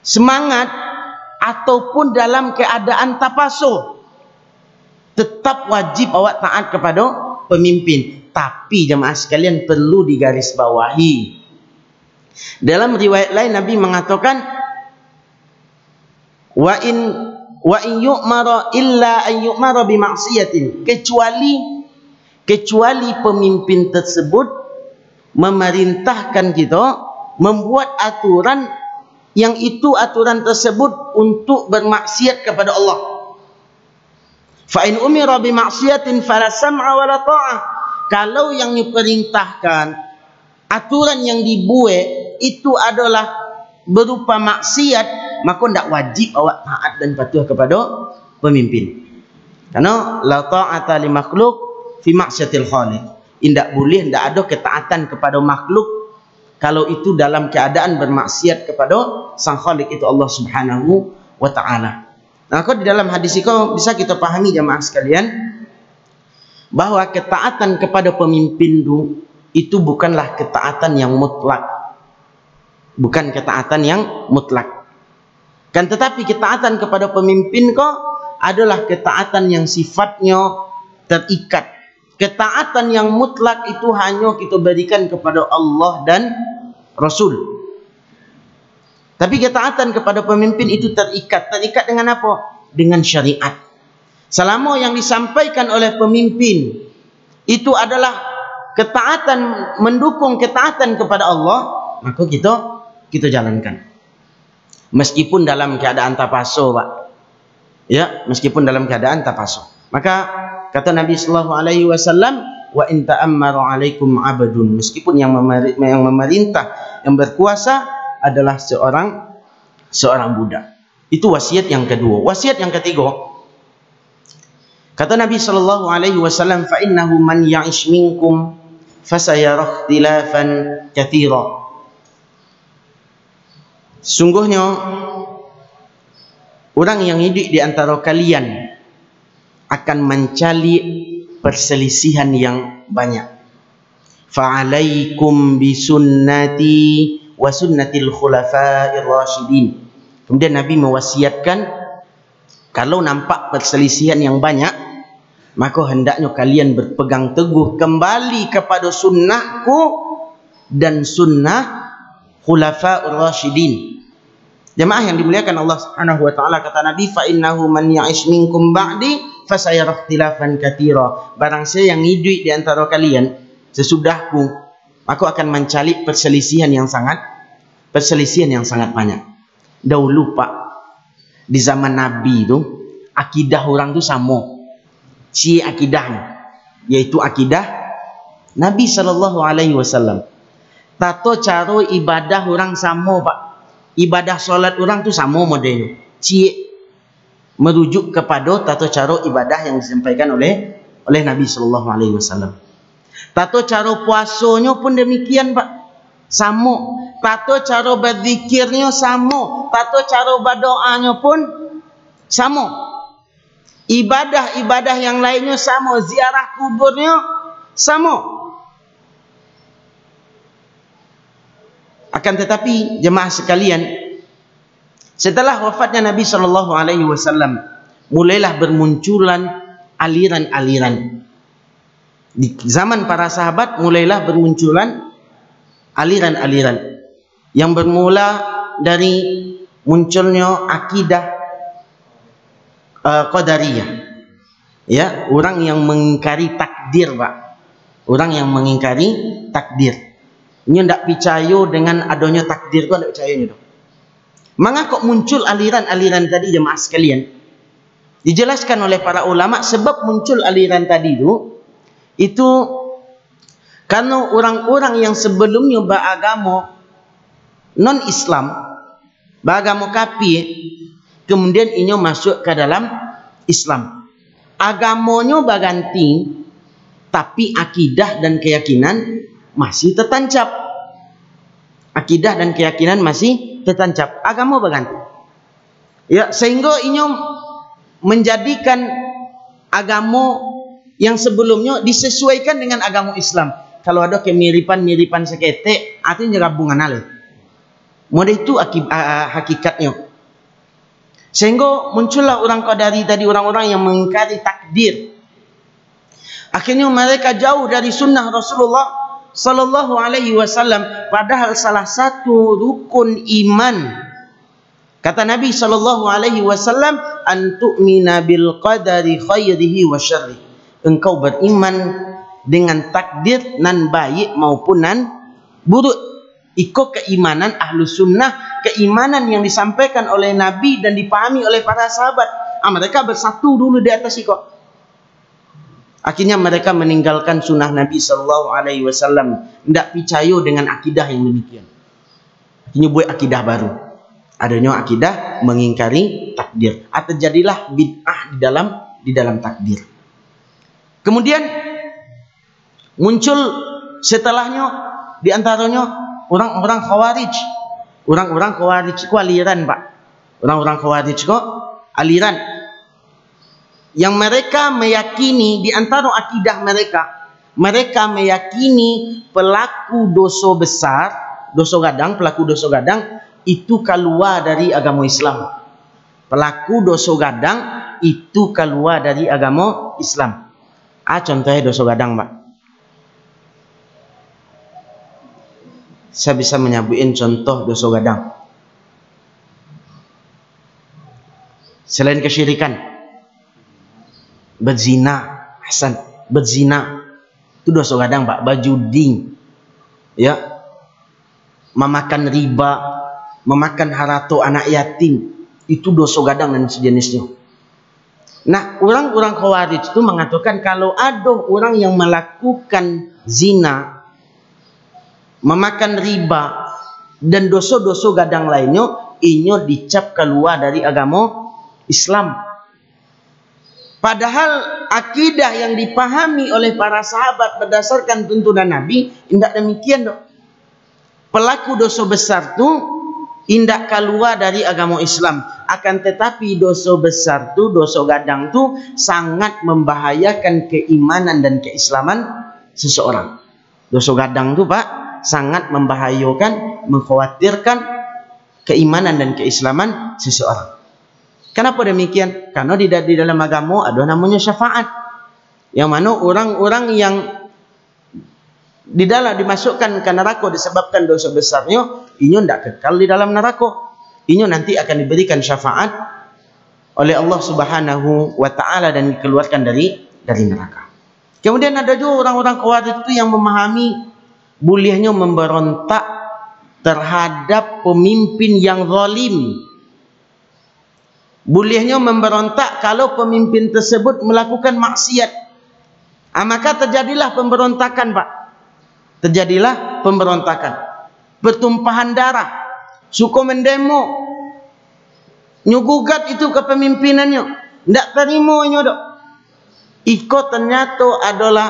semangat ataupun dalam keadaan tapaso, tetap wajib awak taat kepada pemimpin. Tapi jemaah sekalian perlu digarisbawahi, dalam riwayat lain Nabi mengatakan, wa in yu'mara illa an yu'mara bi maksiatin, kecuali pemimpin tersebut memerintahkan kita membuat aturan yang itu aturan tersebut untuk bermaksiat kepada Allah. Fa in umira bi maksiatin fala sam'a wala ta'ah. Kalau yang diperintahkan, aturan yang dibuat itu adalah berupa maksiat, maka tidak wajib awak taat dan patuh kepada pemimpin. Karena la ta'ata li makhluk fi maksiatil khaliq. Tidak boleh, tidak ada ketaatan kepada makhluk kalau itu dalam keadaan bermaksiat kepada sang khaliq, itu Allah Subhanahu wa ta'ala. Maka di dalam hadis itu bisa kita pahami jemaah sekalian, bahwa ketaatan kepada pemimpin itu bukanlah ketaatan yang mutlak. Bukan ketaatan yang mutlak. Kan tetapi ketaatan kepada pemimpin kok adalah ketaatan yang sifatnya terikat. Ketaatan yang mutlak itu hanya kita berikan kepada Allah dan Rasul. Tapi ketaatan kepada pemimpin itu terikat. Terikat dengan apa? Dengan syariat. Selama yang disampaikan oleh pemimpin itu adalah ketaatan, mendukung ketaatan kepada Allah, maka kita jalankan. Meskipun dalam keadaan tapaso, Pak. Ya, meskipun dalam keadaan tapaso. Maka kata Nabi sallallahu alaihi wasallam, wa in ta'ammara 'alaikum 'abdun, meskipun yang memerintah, yang berkuasa adalah seorang budak. Itu wasiat yang kedua. Wasiat yang ketiga, kata Nabi sallallahu alaihi wasallam, fa innahu man ya'ish minkum fasayara ikhtilafan katsira. Sungguhnya orang yang hidup di antara kalian akan mencari perselisihan yang banyak. Fa'alaikum bisunnati wa sunnatil khulafa'ir rasyidin. Kemudian Nabi mewasiatkan, kalau nampak perselisihan yang banyak, maka hendaknya kalian berpegang teguh kembali kepada sunnahku dan sunnah khulafa'ir rasyidin. Jemaah yang dimuliakan Allah Subhanahu wa taala, kata Nabi, fa innahu man ya'ish minkum ba'di fasayara ikhtilafan katsira. Barang siapa yang hidup di antara kalian sesudahku, aku akan mencari perselisihan yang sangat banyak. Dahulu Pak, di zaman Nabi itu akidah orang itu sama. Si akidahnya yaitu akidah Nabi sallallahu alaihi wasallam. Tato cara ibadah orang sama, Pak. Ibadah solat orang tu sama modelnya. Merujuk kepada tata cara ibadah yang disampaikan oleh Nabi sallallahu alaihi wasallam. Tata cara puasanya pun demikian, Pak. Sama. Tata cara berzikirnya sama. Tata cara berdoanya pun sama. Ibadah-ibadah yang lainnya sama. Ziarah kuburnya sama. Akan tetapi jemaah sekalian, setelah wafatnya Nabi sallallahu alaihi wasallam, mulailah bermunculan aliran-aliran. Di zaman para sahabat mulailah bermunculan aliran-aliran yang bermula dari munculnya akidah Qadariyah. Ya, orang yang mengingkari takdir, Pak. Orang yang mengingkari takdir. Ini tidak percaya dengan adanya takdir, kau tidak percaya itu. Mengapa kok muncul aliran-aliran tadi jemaah sekalian? Dijelaskan oleh para ulama sebab muncul aliran tadi itu karena orang-orang yang sebelumnya beragama non-Islam, beragama kafir, kemudian ini masuk ke dalam Islam. Agamanya berganti, tapi akidah dan keyakinan masih tertancap. Akidah dan keyakinan masih tertancap. Agama berganti. Ya, sehingga ini menjadikan agama yang sebelumnya disesuaikan dengan agama Islam. Kalau ada kemiripan-miripan seketik, artinya gabungan alih. Model itu hakikatnya. Sehingga muncullah orang Qadari tadi, orang-orang yang mengingkari takdir. Akhirnya mereka jauh dari sunnah Rasulullah sallallahu alaihi wasallam, padahal salah satu rukun iman, kata Nabi sallallahu alaihi wasallam, an tu'mina bil qadari khairihi wa syarri. Engkau beriman dengan takdir nan baik maupun nan buruk. Ikut keimanan ahlu sunnah, keimanan yang disampaikan oleh Nabi dan dipahami oleh para sahabat. Mereka bersatu dulu di atas ikut. Akhirnya mereka meninggalkan sunnah Nabi sallallahu alaihi wasallam, tidak percaya dengan akidah yang demikian. Akhirnya buat akidah baru. Adanya akidah mengingkari takdir. Atau jadilah bid'ah di dalam takdir. Kemudian muncul setelahnya di antaranya orang-orang Khawarij. Orang-orang Khawarij itu aliran, Pak. Orang-orang Khawarij itu aliran yang mereka meyakini di antara akidah mereka meyakini pelaku dosa besar, pelaku dosa gadang itu keluar dari agama Islam. Pelaku dosa gadang itu keluar dari agama Islam. Contohnya dosa gadang, Pak. Saya bisa menyabuin contoh dosa gadang. Selain kesyirikan, berzina, Hasan, berzina itu dosa gadang, Pak. Berjudi, ya, memakan riba, memakan harta anak yatim, itu dosa gadang dan sejenisnya. Nah, orang-orang Khawarij itu mengatakan kalau ada orang yang melakukan zina, memakan riba dan dosa-dosa gadang lainnya, ini dicap keluar dari agama Islam. Padahal akidah yang dipahami oleh para sahabat berdasarkan tuntunan Nabi tidak demikian, dok. Pelaku dosa besar tu tidak keluar dari agama Islam. Akan tetapi dosa besar tu, dosa gadang tu sangat membahayakan keimanan dan keislaman seseorang. Dosa gadang tu, Pak, sangat membahayakan, mengkhawatirkan keimanan dan keislaman seseorang. Kenapa demikian? Karena di dalam agama ada namanya syafaat. Yang mana orang-orang yang di dalam dimasukkan ke neraka disebabkan dosa besarnya, ini tidak kekal di dalam neraka. Ini nanti akan diberikan syafaat oleh Allah Subhanahu wa taala dan dikeluarkan dari neraka. Kemudian ada juga orang-orang Khawarij itu yang memahami bolehnya memberontak terhadap pemimpin yang zalim. Bolehnya memberontak kalau pemimpin tersebut melakukan maksiat. Maka terjadilah pemberontakan, Pak. Terjadilah pemberontakan. Pertumpahan darah. Suka mendemo. Nyugugat itu ke pemimpinannya. Tidak terima ini, dok. Ikut ternyata adalah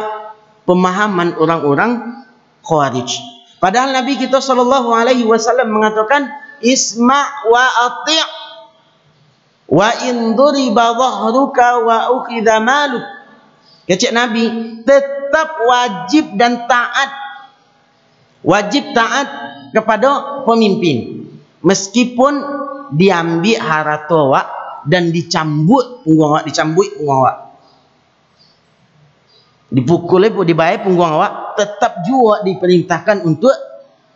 pemahaman orang-orang Khawarij. Padahal Nabi kita sallallahu alaihi wasallam mengatakan, isma' wa ati'. Wa in duriba dhahruka wa ukhidha maluk. Kecik Nabi, tetap wajib dan taat. Wajib taat kepada pemimpin. Meskipun diambil harta awak dan dicambuk punggung awak, dipukul pun dibayar punggung awak, tetap juga diperintahkan untuk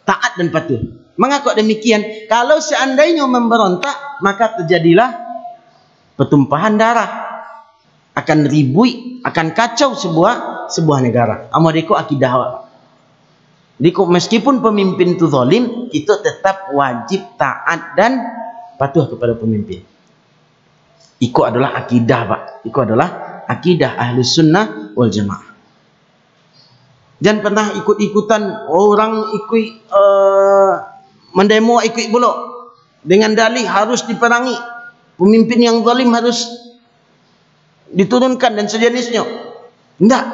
taat dan patuh. Mengapa demikian? Kalau seandainya memberontak, maka terjadilah pertumpahan darah, akan ribui, akan kacau sebuah negara. Amadiku akidah awak. Diku meskipun pemimpin itu zalim, kita tetap wajib taat dan patuh kepada pemimpin. Itu adalah akidah, Pak. Itu adalah akidah Ahlus Sunnah wal Jamaah. Jangan pernah ikut-ikutan orang ikut mendemo ikut pula dengan dalih harus diperangi. Pemimpin yang zalim harus diturunkan dan sejenisnya. Tidak.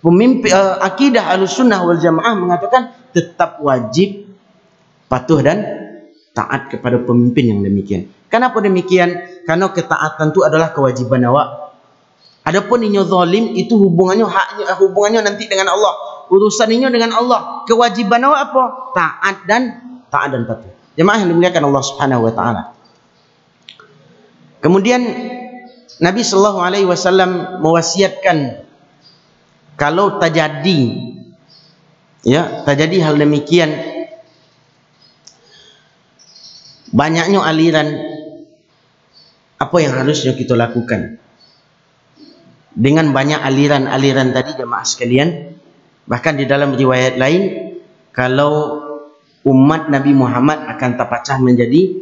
Pemimpin akidah Ahlussunnah wal Jamaah mengatakan tetap wajib patuh dan taat kepada pemimpin yang demikian. Kenapa demikian? Karena ketaatan itu adalah kewajiban awak. Adapun ini zalim itu hubungannya nanti dengan Allah. Urusan ini dengan Allah. Kewajiban awak apa? Taat dan patuh. Jemaah yang dimuliakan Allah Subhanahu wa taala. Kemudian Nabi sallallahu alaihi wasallam mewasiatkan kalau terjadi hal demikian, banyaknya aliran, apa yang harusnya kita lakukan? Dengan banyak aliran-aliran tadi jemaah sekalian, bahkan di dalam riwayat lain, kalau umat Nabi Muhammad akan terpecah menjadi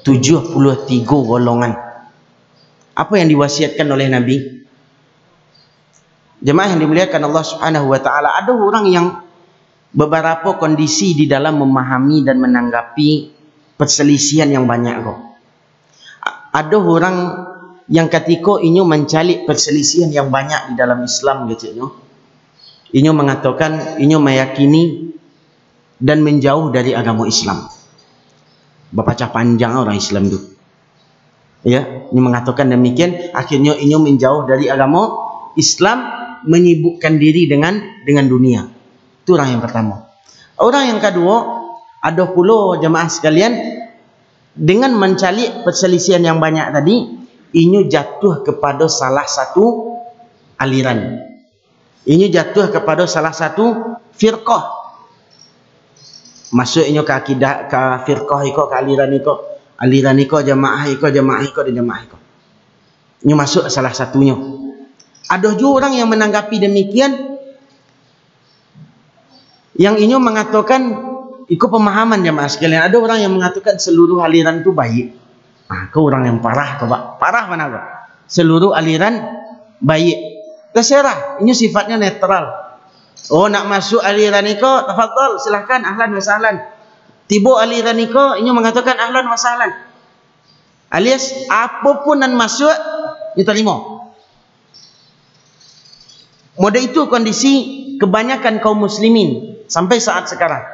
73 golongan. Apa yang diwasiatkan oleh Nabi? Jemaah yang dimuliakan Allah Subhanahu wa taala, ada orang yang beberapa kondisi di dalam memahami dan menanggapi perselisihan yang banyak kok. Ada orang yang ketika inyo mencari perselisihan yang banyak di dalam Islam gitu, inyo mengatakan inyo meyakini dan menjauh dari agama Islam. Baca panjang orang Islam itu. Ya, ini mengatakan demikian, akhirnya inyo menjauh dari agama Islam, menyibukkan diri dengan dunia. Itu orang yang pertama. Orang yang kedua, ada pula jemaah sekalian, dengan mencari perselisihan yang banyak tadi, inyo jatuh kepada salah satu aliran. Inyo jatuh kepada salah satu firqah. Masuk inyo ke akidah, ke firqah iko, ke aliran iko, jamaah iko dan jamaah iko. Inyo masuk salah satunya. Ada juga orang yang menanggapi demikian, yang inyo mengatakan ikut pemahaman jamaah sekalian. Ada orang yang mengatakan seluruh aliran itu baik. Kau orang yang parah, coba. Parah mana kau? Seluruh aliran baik. Terserah, ini sifatnya netral. Oh, nak masuk aliran iko, tafadhal, silahkan, ahlan wa sahlan. Tiba aliran iko, ini mengatakan ahlan wa sahlan. Alias apapun yang masuk, diterima. Model itu kondisi kebanyakan kaum muslimin sampai saat sekarang.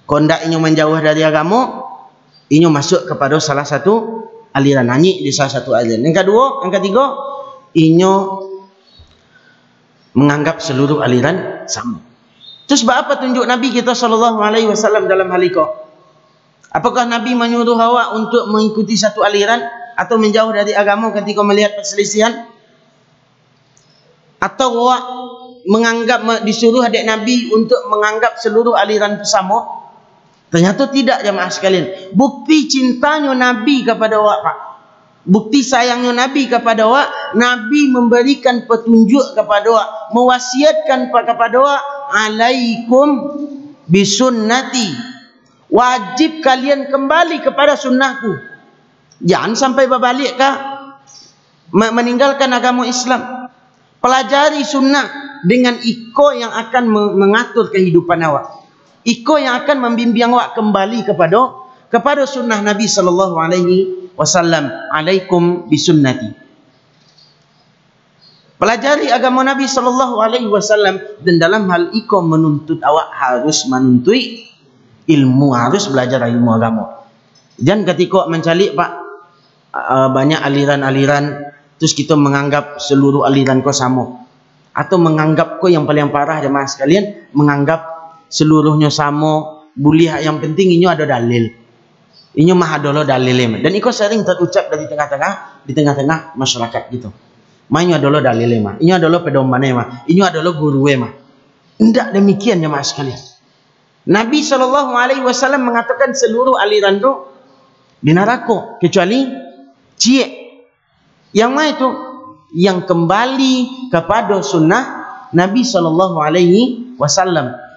Kondak inyo menjauh dari agama, inyo masuk kepada salah satu aliran, nyanyi di salah satu aliran. Yang ketiga, inyo menganggap seluruh aliran sama. Terus apa tunjuk Nabi kita sallallahu alaihi wasallam dalam hal itu? Apakah Nabi menyuruh awak untuk mengikuti satu aliran atau menjauh dari agama ketika melihat perselisihan? Atau awak menganggap disuruh adik Nabi untuk menganggap seluruh aliran itu sama? Ternyata tidak jemaah sekalian. Bukti cintanya Nabi kepada awak, Pak. Bukti sayangnya Nabi kepada awak, Nabi memberikan petunjuk kepada awak, mewasiatkan kepada awak, alaikum bisunnati. Wajib kalian kembali kepada sunnahku. Jangan sampai berbalik kah? Meninggalkan agama Islam. Pelajari sunnah dengan iko yang akan mengatur kehidupan awak. Iko yang akan membimbing awak kembali kepada sunnah Nabi sallallahu alaihi wasallam. Alaikum bisunnati. Pelajari agama Nabi sallallahu alaihi wasallam, dan dalam hal iko menuntut awak harus menuntut ilmu, harus belajar ilmu agama. Jangan ketika mencari Pak banyak aliran-aliran, terus kita menganggap seluruh aliran kau sama, atau menganggap kau yang paling parah jemaah sekalian, menganggap seluruhnya sama, boleh yang penting ini ada dalil. Ini mah adalah dalilnya. Dan itu sering terucap dari tengah-tengah masyarakat gitu. Ini adalah dalilnya mah. Ini adalah pedomannya mah. Ini adalah gurunya mah. Tidak demikian jemaah sekalian. Nabi SAW mengatakan seluruh aliran itu di neraka kecuali cie. Yang mana itu? Yang kembali kepada sunnah Nabi SAW,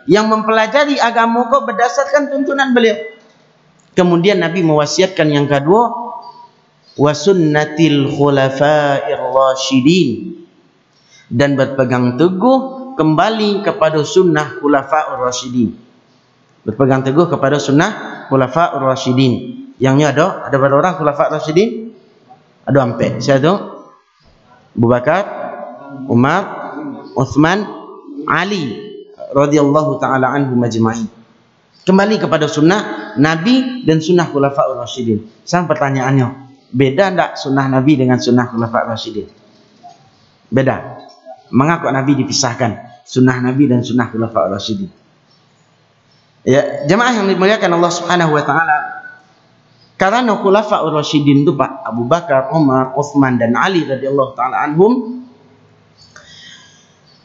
yang mempelajari agama kau berdasarkan tuntunan beliau. Kemudian Nabi mewasiatkan yang kedua, wa sunnatil khulafa'ir rasyidin, dan berpegang teguh kembali kepada sunnah khulafa'ur rasyidin. Berpegang teguh kepada sunnah khulafa'ur rasyidin. Yang ada berapa orang khulafa'ur rasyidin? Ada 4. Siapa? Abu Bakar, Umar, Uthman, Ali radhiyallahu taala anhum majma'in. Kembali kepada sunnah Nabi dan sunnah khulafa'ur rasyidin. Sang pertanyaannya, beda tak sunnah Nabi dengan sunnah khulafa'ur rasyidin? Beda. Mengapa Nabi dipisahkan sunnah Nabi dan sunnah khulafa'ur rasyidin? Ya, jemaah yang dimuliakan Allah Subhanahu wa taala, karena khulafaur rasyidin itu Pak, Abu Bakar, Umar, Utsman dan Ali radhiyallahu taala anhum,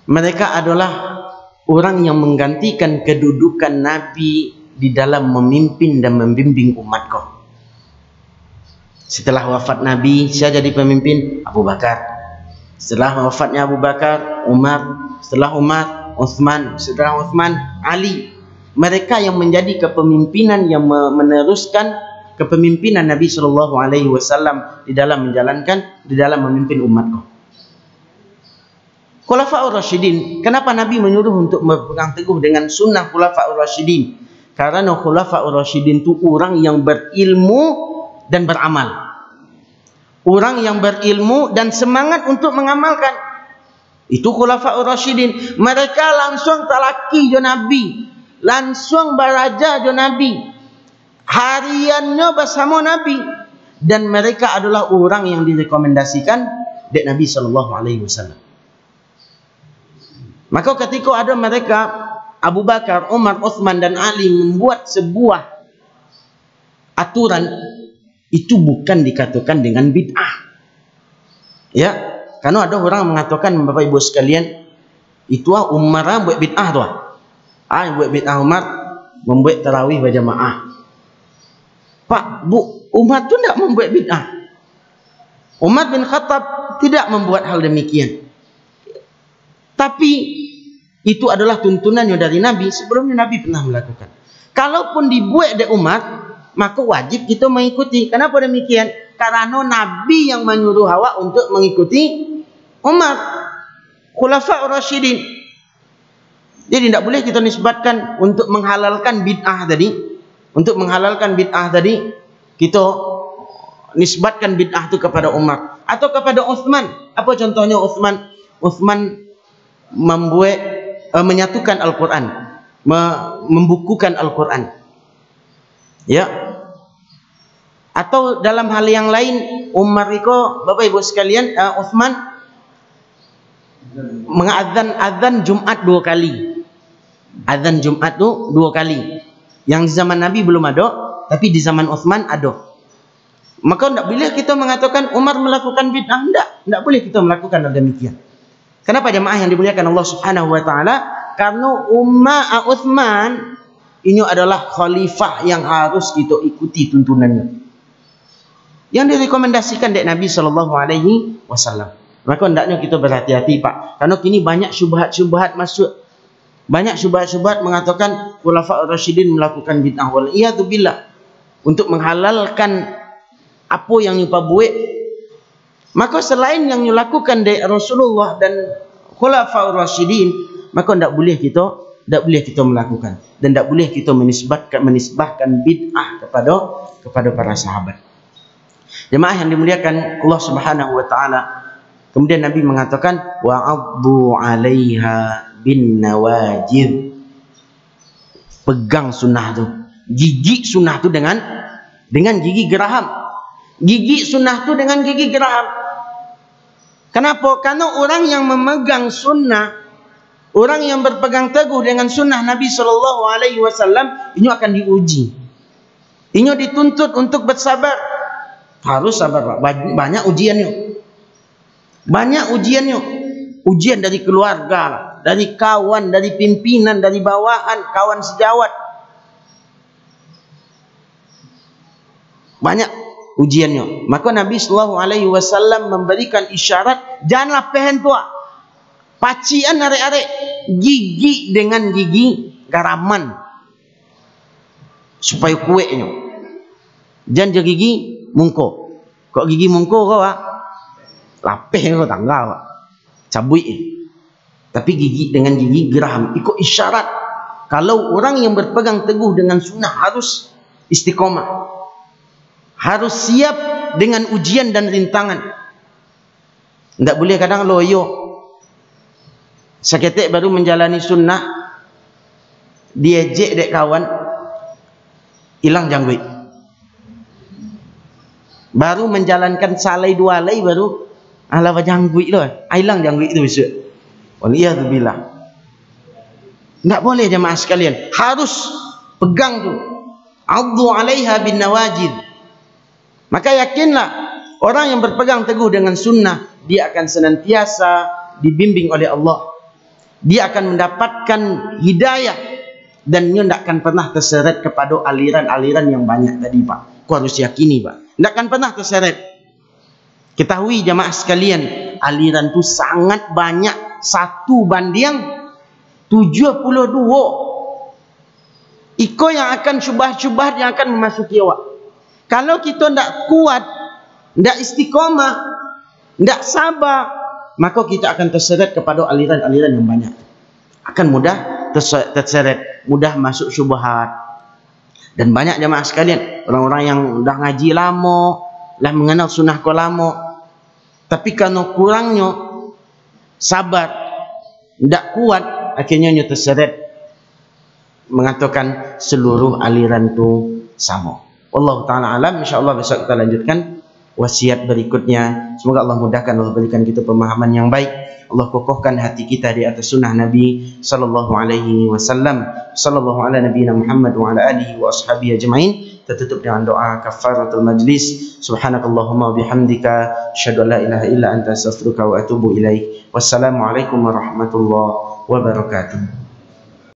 mereka adalah orang yang menggantikan kedudukan Nabi di dalam memimpin dan membimbing umatku. Setelah wafat Nabi, siapa jadi pemimpin? Abu Bakar. Setelah wafatnya Abu Bakar, Umar. Setelah Umar, Utsman. Setelah Utsman, Ali. Mereka yang menjadi kepemimpinan yang meneruskan kepemimpinan Nabi Shallallahu Alaihi Wasallam di dalam menjalankan, di dalam memimpin umatku. Khulafaur Rasyidin. Kenapa Nabi menyuruh untuk berpegang teguh dengan sunnah Khulafaur Rasyidin? Karena Khulafaur Rasyidin itu orang yang berilmu dan beramal. Orang yang berilmu dan semangat untuk mengamalkan. Itu Khulafaur Rasyidin. Mereka langsung talaki jo Nabi, langsung baraja jo Nabi, hariannya bersama Nabi, dan mereka adalah orang yang direkomendasikan dari Nabi sallallahu alaihi wasallam. Maka ketika ada mereka Abu Bakar, Umar, Utsman dan Ali membuat sebuah aturan, itu bukan dikatakan dengan bid'ah. Ya, karena ada orang mengatakan, Bapak Ibu sekalian, itu Umar buat bid'ah tu. Buat bid'ah Umar membuat tarawih berjamaah. Pak, Bu, Umar tu tidak membuat bid'ah. Umar bin Khattab tidak membuat hal demikian. Tapi itu adalah tuntunannya dari Nabi. Sebelumnya Nabi pernah melakukan. Kalaupun dibuat oleh Umar, maka wajib kita mengikuti. Kenapa demikian? Karena Nabi yang menyuruh hawa untuk mengikuti Umar, Khulafaur Rasyidin. Jadi tidak boleh kita nisbatkan untuk menghalalkan bid'ah tadi. Untuk menghalalkan bid'ah tadi, kita nisbatkan bid'ah itu kepada Umar atau kepada Utsman. Apa contohnya Utsman? Utsman membuat menyatukan Al-Quran, membukukan Al-Quran. Ya. Atau dalam hal yang lain, Umar itu, Bapak Ibu sekalian, Utsman mengadzan Jumat 2 kali. Azan Jumat itu 2 kali. Yang di zaman Nabi belum ada, tapi di zaman Utsman ada. Maka tidak boleh kita mengatakan Umar melakukan bid'ah. Tidak boleh kita melakukan hal demikian. Kenapa jemaah yang dimuliakan Allah Subhanahu wa taala? Karena Utsman ini adalah khalifah yang harus kita ikuti tuntunannya, yang direkomendasikan dari Nabi sallallahu alaihi wasallam. Maka hendaknya kita berhati-hati Pak, karena kini banyak syubhat-syubhat masuk. Banyak syubhat-syubhat mengatakan Khulafaur Rasyidin melakukan bid'ah, wal iyadu billah, untuk menghalalkan apa yang nyupa buat. Maka selain yang dilakukan dari Rasulullah dan Khulafaur Rasyidin, maka tidak boleh kita melakukan, dan tidak boleh kita menisbahkan bid'ah kepada para sahabat. Jemaah yang dimuliakan Allah Subhanahu wa taala, kemudian Nabi mengatakan wa'addu 'alaiha bin nawajid. Pegang sunnah tu, gigi sunnah tu dengan gigi geraham. Gigi sunnah tu dengan gigi geraham. Kenapa? Karena orang yang memegang sunnah, orang yang berpegang teguh dengan sunnah Nabi sallallahu alaihi wasallam, ini akan diuji. Ini dituntut untuk bersabar. Harus sabar Pak. Banyak ujiannya. Banyak ujiannya. Ujian dari keluarga, dari kawan, dari pimpinan, dari bawahan, kawan sejawat. Banyak ujiannya. Maka Nabi sallallahu alaihi wasallam memberikan isyarat, janganlah pehen tua. Pacian arek-arek, gigi dengan gigi garaman supaya kueknya. Jangan gigi mungko. Kok gigi mungko kau lapeh kau tangga Pak. Cabui. Tapi gigi dengan gigi geraham. Ikut isyarat. Kalau orang yang berpegang teguh dengan sunnah harus istiqomah, harus siap dengan ujian dan rintangan. Tidak boleh kadang loyo. Seketik baru menjalani sunnah, diejek dek kawan, hilang janggut. Baru menjalankan salai 2 lay baru ala janggut tu, hilang janggut itu besok. Waliyadzubillah. Tidak boleh jemaah sekalian. Harus Pegang tu. Addu 'alaiha bin nawajid. Maka yakinlah orang yang berpegang teguh dengan sunnah, dia akan senantiasa dibimbing oleh Allah. Dia akan mendapatkan hidayah dan dia tidak akan pernah terseret kepada aliran-aliran yang banyak tadi, Pak. Kau harus yakini, Pak. Tidak akan pernah terseret. Ketahui jamaah sekalian, aliran tu sangat banyak, 1:72. Iko yang akan syubhat-syubhat yang akan memasuki awak. Kalau kita tidak kuat, tidak istiqamah, tidak sabar, maka kita akan terseret kepada aliran-aliran yang banyak. Akan mudah terseret, mudah masuk syubhat. Dan banyak jamaah sekalian, orang-orang yang dah ngaji lama, dah mengenal sunnah ko lama, tapi karena kurangnya sabar, tidak kuat, akhirnya dia terseret mengatakan seluruh aliran tu sama. Wallahu ta'ala alam. InsyaAllah besok kita lanjutkan wasiat berikutnya. Semoga Allah mudahkan, Allah berikan kita pemahaman yang baik, Allah kokohkan hati kita di atas sunnah Nabi sallallahu alaihi wasallam. Sallallahu ala nabiyina Muhammad wa ala alihi wa ashabihi ajma'in. Kita tutup dengan doa kafaratul majlis. Subhanakallahumma bihamdika asyhadu an la ilaha illa anta astaghfiruka wa atubu ilaik. Wassalamualaikum warahmatullahi wabarakatuh.